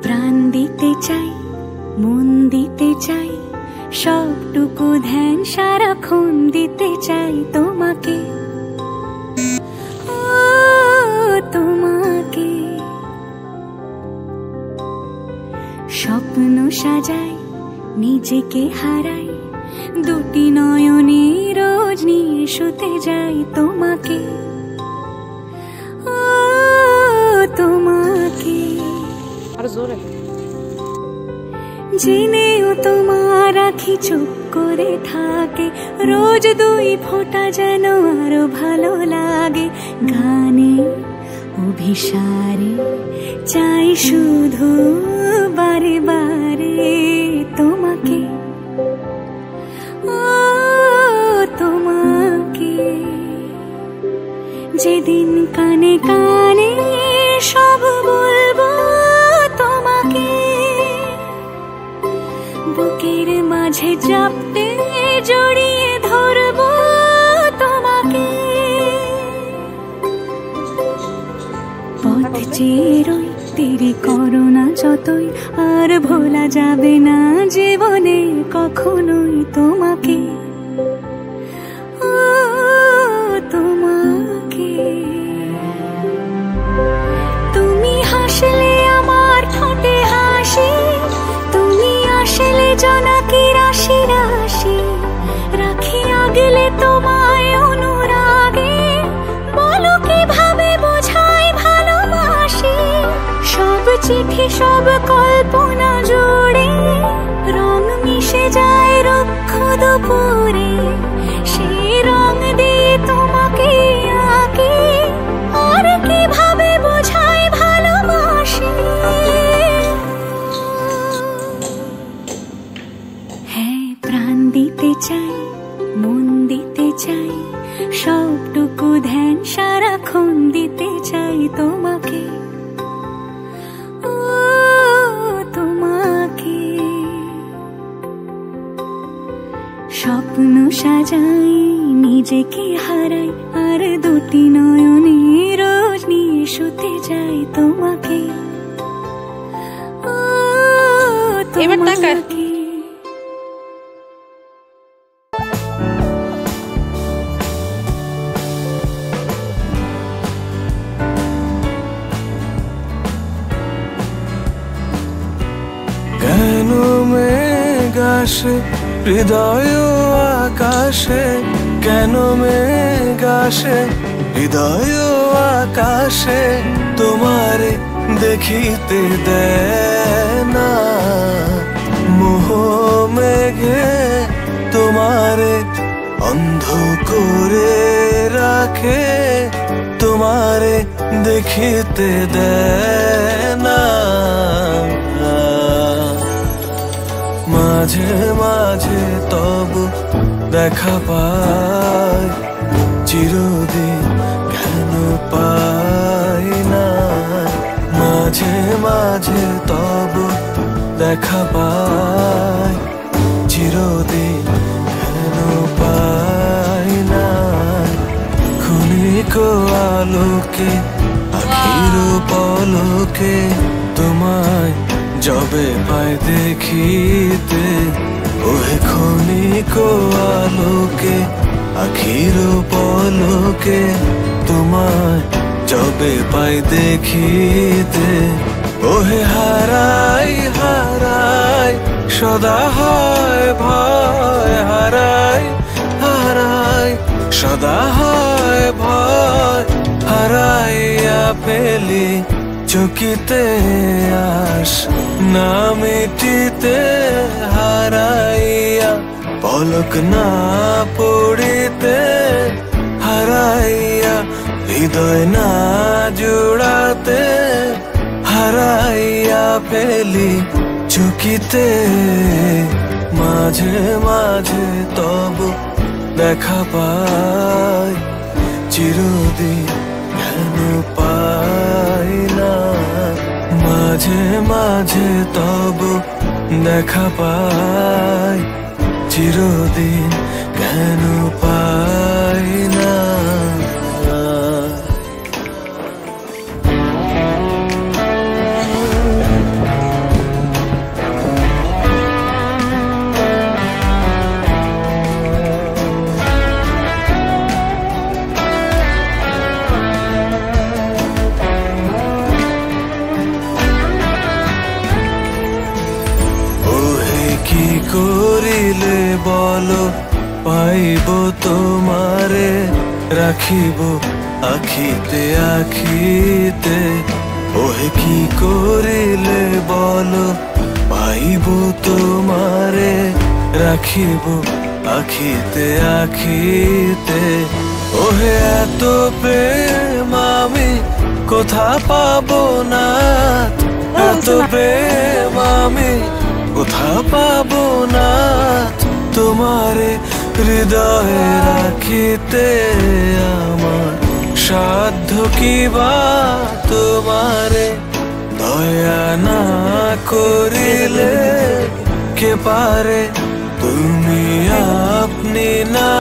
প্রাণ দিতে চাই, মন দিতে চাই, সবটুকু ধ্যান সারাক্ষণ দিতে চাই তোমাকে, ও তোমাকে। স্বপ্ন সাজাই, নিজেকে হারাই, দুটি নয়নে রোজ নিয়ে শুতে যাই তোমাকে, ও তোমাকে। আর জোরে জেনেও তোমার আখি চুপ করে থাকে, রোজ দুই ফোঁটা যেন আরো ভালো লাগে। গানে অভিসারে চাই শুধু বারে বারে তোমাকে, ও তোমাকে। যেদিন কানে কানে সব বলবো তোমাকে, বুকের মাঝে চাপতে জড়িয়ে ধরবো তোমাকে। পথ চেয়ে রই তেরি করোনা যতই, আর ভোলা যাবে না জীবনে কখনোই তোমাকে, ও তোমাকে। তুমি হাসলে আমার ঠোঁটে হাসি, তুমি আসলে জোনাকি রাশি রাশি, রাখি আগলে তোমায় অনুরাগে, বলো কিভাবে বোঝাই ভালোবাসি। সব চিঠি সব কল্পনা জুড়ে রং মিশে যায় রুক্ষ দুপুরে, সেই রং দিয়ে তোমাকে আঁকি, আর কিভাবে বোঝাই ভালোবাসি। হ্যাঁ, প্রাণ দিতে চাই, মন দিতে চাই, সবটুকু ধ্যান সারাক্ষণ দিতে চাই তোমাকে, ও তোমাকে। স্বপ্ন সাজাই, নিজেকে হারাই, আর দুটি নয়নে রোজ নিয়ে শুতে যাই তোমাকে, ও তোমাকে। কেন মেঘ আসে হৃদয় আকাশে, কেন মেঘ আসে হৃদয় আকাশে, তোমারে দেখিতে দেয় না মোহ মেঘে, তোমারে অন্ধ করে রাখে, তোমারে দেখিতে দেয় না। মাঝে মাঝে তবু দেখা পাই, চিরদিন কেন পাই না। মাঝে মাঝে তবু দেখা পাই, চিরদিন কেন পাই না। ক্ষণিক আলোকে আখির পলকে তোমায় যবে পাই দেখিতে, ওহে ক্ষণিক আলোকে আখির পলকে তোমায় যবে পাই দেখিতে, ওহে হারাই হারাই সদা হয় ভয়, হারাই হারাই সদা হয় ভয়, হারাইয়া ফেলি চকিতে আস না মিটিতে, হারাইয়া পলক না পড়িতে, হারাইয়া হৃদয় না জোড়াতে, হারাইয়া ফেলি চকিতে। মাঝে মাঝে তবু দেখা পাই, চিরদিন কেন পাই না। মাঝে মাঝে তবু দেখা পাই, চিরদিন কেন পাই না। করিলে বলো পাইব তোমারে রাখিব আখিতে আখিতে ওহে কি করিলে বলো পাইব তোমারে রাখিব আখিতে আখিতে ওহে এত প্রেম আমি কোথা পাবো না এত প্রেম আমি কোথা পাবো না তোমারে হৃদয়ে রাখিতে আমার সাধ্য কি বা তোমারে দয়া না করিলে কে পারে তুমি আপনি না